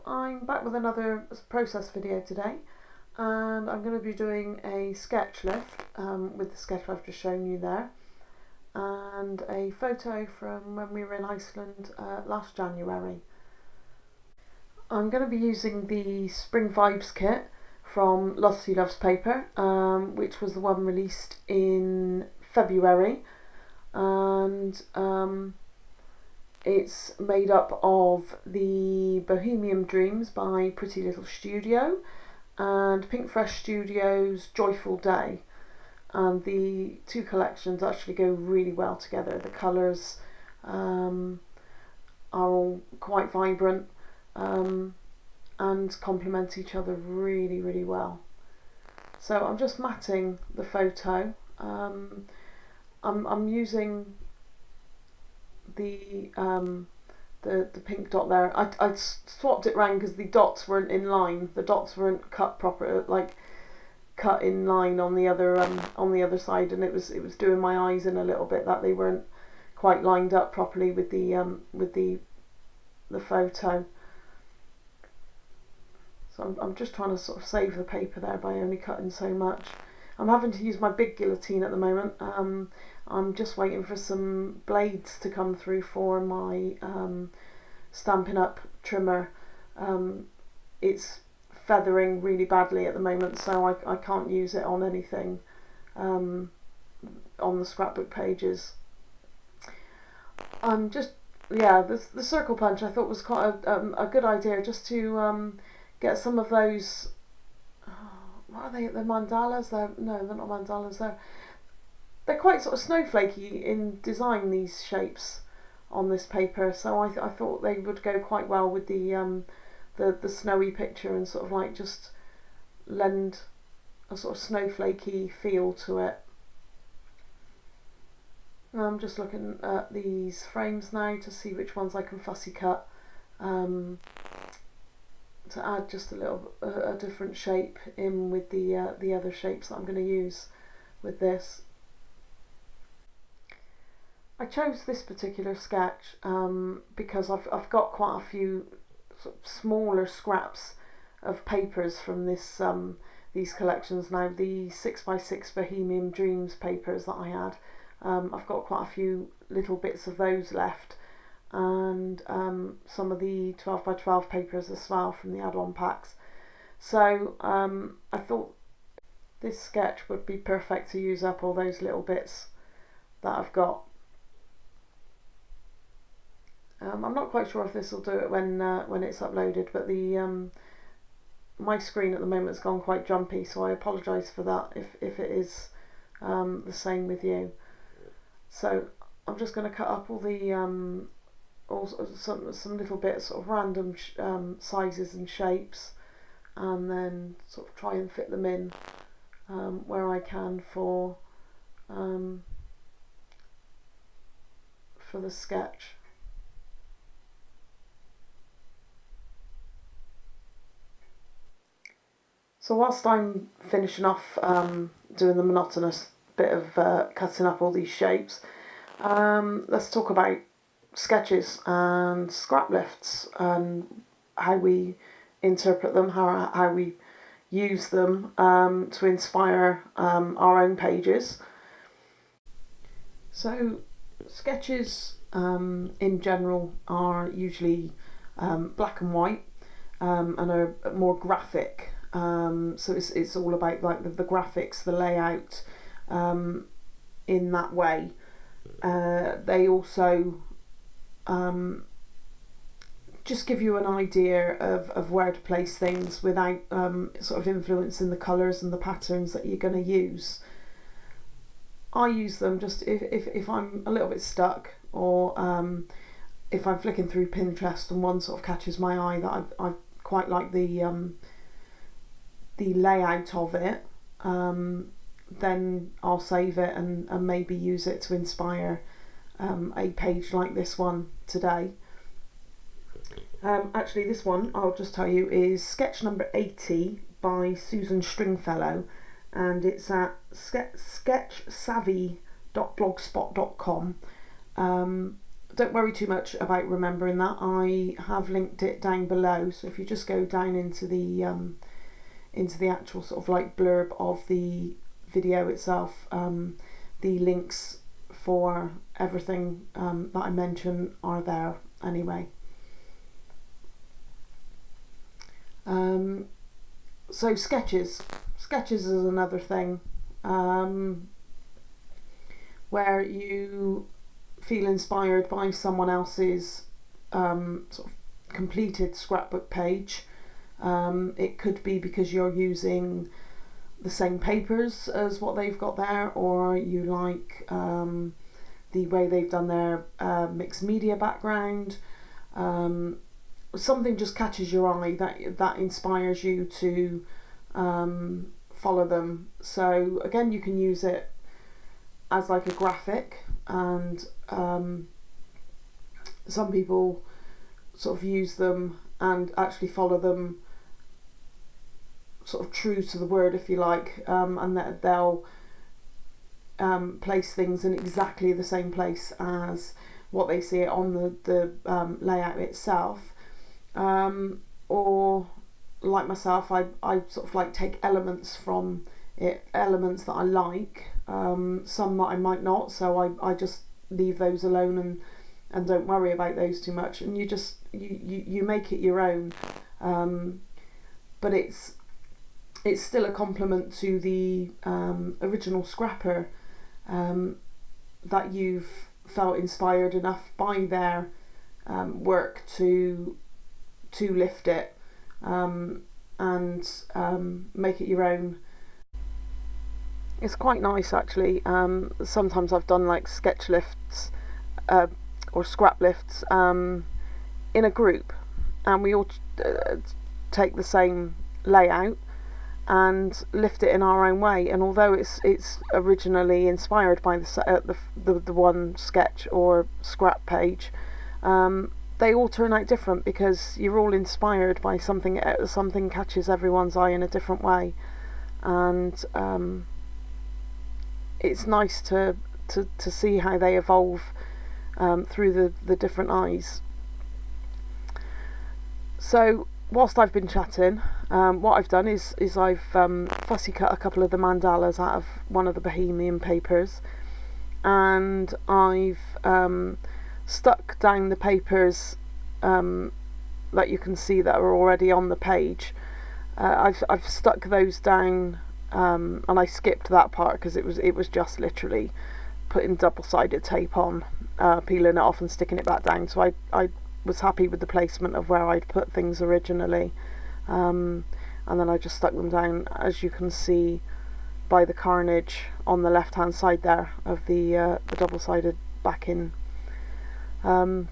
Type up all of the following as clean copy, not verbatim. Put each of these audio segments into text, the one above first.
I'm back with another process video today, and I'm going to be doing a sketch lift with the sketch I've just shown you there, and a photo from when we were in Iceland last January. I'm going to be using the Spring Vibes kit from Lucy Loves Paper, which was the one released in February, and it's made up of the Bohemian Dreams by Pretty Little Studio and Pink Fresh Studios' Joyful Day, and the two collections actually go really well together. The colours are all quite vibrant and complement each other really well. So I'm just matting the photo. I'm using the pink dot there. I swapped it round because the dots weren't in line. The dots weren't cut proper, like cut in line on the other side, and it was doing my eyes in a little bit that they weren't quite lined up properly with the photo. So I'm just trying to sort of save the paper there by only cutting so much. I'm having to use my big guillotine at the moment. I'm just waiting for some blades to come through for my Stampin' Up trimmer. It's feathering really badly at the moment, so I can't use it on anything on the scrapbook pages. The circle punch I thought was quite a good idea, just to get some of those. What are they? The mandalas? No, they're not mandalas. They're quite sort of snowflakey in design, these shapes on this paper. So I thought they would go quite well with the snowy picture, and sort of like just lend a sort of snowflakey feel to it. I'm just looking at these frames now to see which ones I can fussy cut. To add just a different shape in with the other shapes that I'm going to use with this. I chose this particular sketch because I've got quite a few sort of smaller scraps of papers from these collections now. The 6x6 Bohemian Dreams papers that I had, I've got quite a few little bits of those left, and some of the 12x12 papers as well from the add-on packs. So I thought this sketch would be perfect to use up all those little bits that I've got. I'm not quite sure if this will do it when it's uploaded, but my screen at the moment has gone quite jumpy, so I apologise for that if it is the same with you. So I'm just going to cut up all the some little bits, sort of random sizes and shapes, and then sort of try and fit them in where I can for the sketch. So whilst I'm finishing off doing the monotonous bit of cutting up all these shapes, let's talk about sketches and scrap lifts and how we interpret them, how we use them to inspire our own pages. So sketches in general are usually black and white and are more graphic. So it's all about like the graphics, the layout in that way. They also just give you an idea of where to place things without sort of influencing the colours and the patterns that you're going to use. I use them just if I'm a little bit stuck, or if I'm flicking through Pinterest and one sort of catches my eye that I quite like the layout of it, then I'll save it and maybe use it to inspire a page like this one today. Actually, this one, I'll just tell you, is sketch number 80 by Susan Stringfellow, and it's at sketchsavvy.blogspot.com. don't worry too much about remembering that. I have linked it down below, so if you just go down into the actual sort of like blurb of the video itself, the links for everything that I mention are there anyway. So sketches is another thing where you feel inspired by someone else's sort of completed scrapbook page. It could be because you're using the same papers as what they've got there, or you like the way they've done their mixed media background. Something just catches your eye that inspires you to follow them. So again, you can use it as like a graphic, and some people sort of use them and actually follow them sort of true to the word, if you like, and that they'll place things in exactly the same place as what they see it on the layout itself. Or like myself, I sort of like take elements from it, elements that I like, some that I might not, so I just leave those alone and don't worry about those too much, and you just you make it your own, but it's still a compliment to the original scrapper, that you've felt inspired enough by their work to lift it and make it your own. It's quite nice actually. Sometimes I've done like sketch lifts or scrap lifts in a group, and we all take the same layout and lift it in our own way, and although it's originally inspired by the one sketch or scrap page, they all turn out different because you're all inspired by something catches everyone's eye in a different way, and it's nice to see how they evolve through the different eyes. So whilst I've been chatting, what I've done is I've fussy cut a couple of the mandalas out of one of the Bohemian papers, and I've stuck down the papers that you can see that are already on the page. I've stuck those down, and I skipped that part because it was just literally putting double-sided tape on, peeling it off and sticking it back down. So I was happy with the placement of where I'd put things originally, and then I just stuck them down, as you can see by the carnage on the left hand side there of the double-sided backing. I'm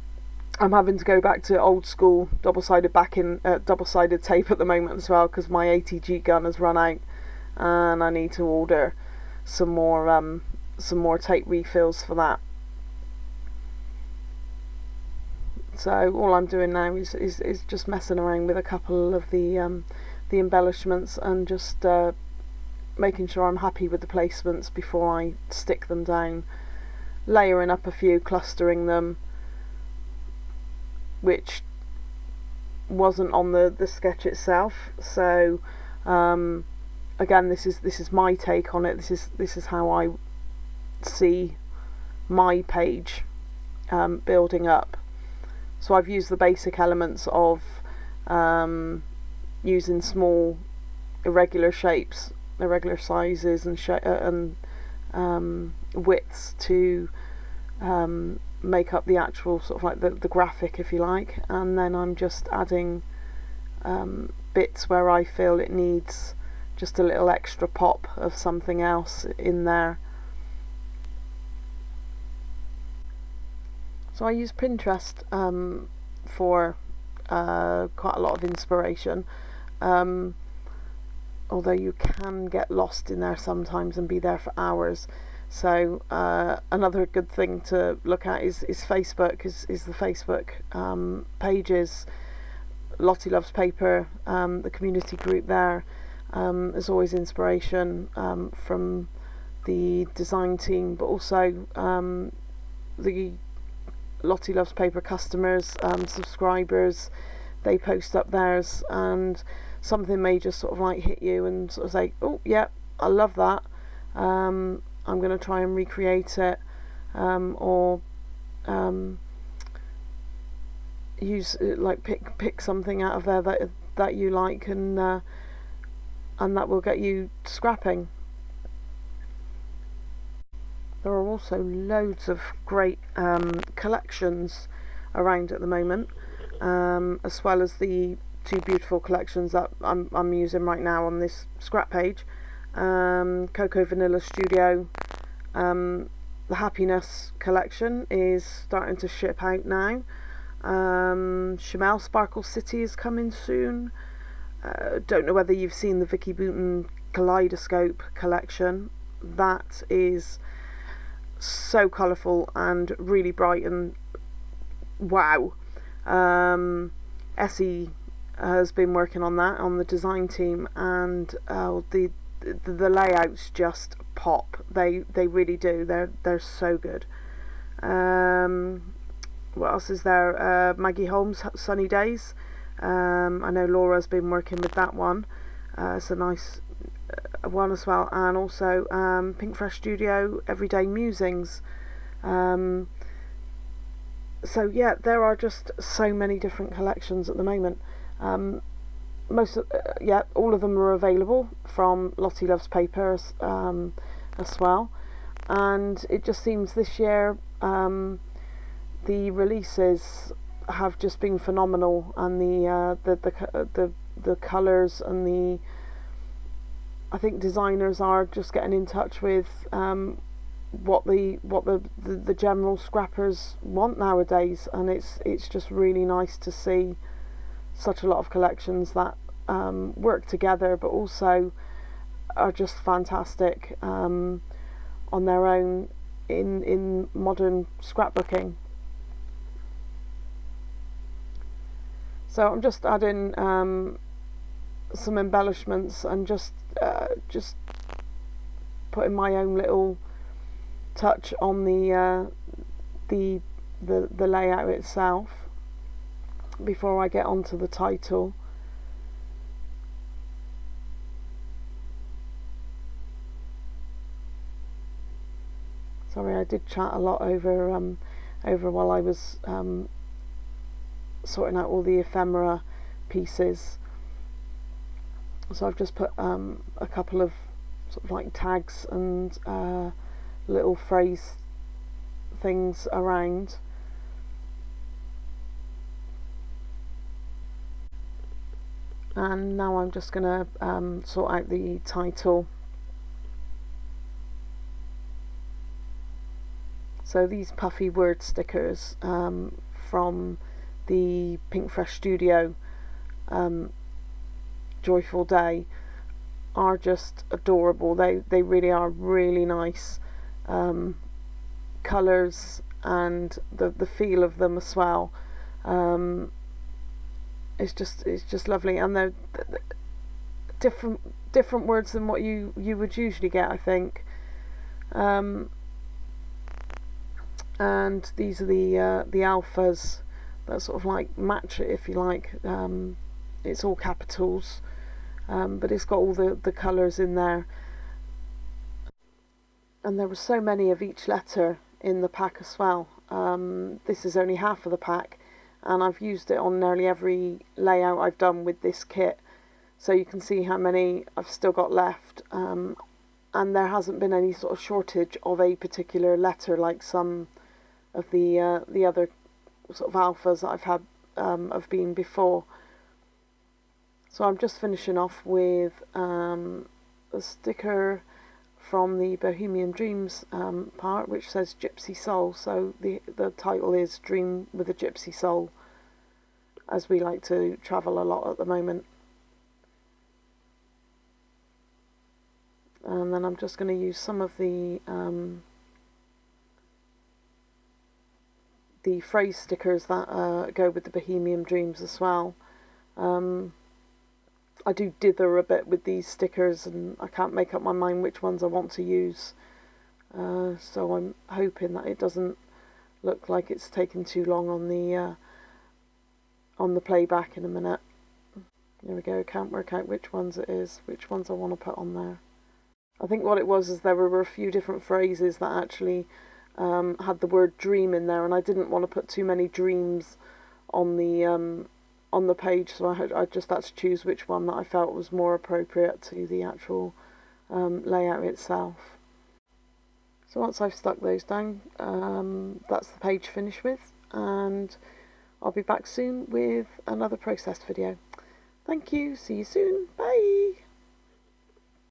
having to go back to old school double-sided backing, double-sided tape at the moment as well, because my ATG gun has run out and I need to order some more tape refills for that. So all I'm doing now is just messing around with a couple of the embellishments and just making sure I'm happy with the placements before I stick them down, layering up a few, clustering them, which wasn't on the sketch itself. So again, this is my take on it. This is how I see my page building up. So I've used the basic elements of using small irregular shapes, irregular sizes and widths to make up the actual sort of like the graphic, if you like, and then I'm just adding bits where I feel it needs just a little extra pop of something else in there. So I use Pinterest for quite a lot of inspiration, although you can get lost in there sometimes and be there for hours. So another good thing to look at is Facebook, is the Facebook pages. Lottie Loves Paper, the community group there. There's always inspiration from the design team, but also the Lottie Loves Paper customers, subscribers, they post up theirs, and something may just sort of like hit you and sort of say, oh yeah, I love that, I'm going to try and recreate it, or use like pick something out of there that you like, and that will get you scrapping. There are also loads of great collections around at the moment, as well as the two beautiful collections that I'm using right now on this scrap page. Cocoa Vanilla Studio, the Happiness collection is starting to ship out now. Chamel Sparkle City is coming soon. Don't know whether you've seen the Vicky Booton Kaleidoscope collection. That is so colourful and really bright, and wow. Essie has been working on that on the design team, and the layouts just pop. They really do. They're so good. What else is there? Maggie Holmes' Sunny Days. I know Laura's been working with that one. It's a nice one as well. And also Pink Fresh Studio, Everyday Musings. So yeah, there are just so many different collections at the moment. All of them are available from Lottie Loves Paper as well. And it just seems this year the releases have just been phenomenal, and the colours, and I think designers are just getting in touch with what the general scrappers want nowadays, and it's just really nice to see such a lot of collections that work together but also are just fantastic on their own in modern scrapbooking. So I'm just adding some embellishments and just putting my own little touch on the layout itself before I get onto the title. Sorry, I did chat a lot over while I was sorting out all the ephemera pieces. So I've just put a couple of sort of like tags and little phrase things around. And now I'm just going to sort out the title. So these puffy word stickers from the Pink Fresh Studio Joyful Day are just adorable. They really are really nice colours, and the feel of them as well. It's just lovely, and they're different words than what you would usually get, I think. And these are the alphas that sort of like match it, if you like. It's all capitals, but it's got all the colours in there. And there were so many of each letter in the pack as well. This is only half of the pack, and I've used it on nearly every layout I've done with this kit, so you can see how many I've still got left. And there hasn't been any sort of shortage of a particular letter like some of the other sort of alphas that I've had have been before. So I'm just finishing off with a sticker from the Bohemian Dreams part, which says Gypsy Soul. So the title is Dream with a Gypsy Soul, as we like to travel a lot at the moment. And then I'm just going to use some of the phrase stickers that go with the Bohemian Dreams as well. I do dither a bit with these stickers, and I can't make up my mind which ones I want to use. So I'm hoping that it doesn't look like it's taken too long on the playback in a minute. There we go, can't work out which ones it is, which ones I want to put on there. I think what it was is there were a few different phrases that actually had the word dream in there, and I didn't want to put too many dreams on the page, so I just had to choose which one that I felt was more appropriate to the actual layout itself. So once I've stuck those down, that's the page finished with, and I'll be back soon with another process video. Thank you, see you soon, bye!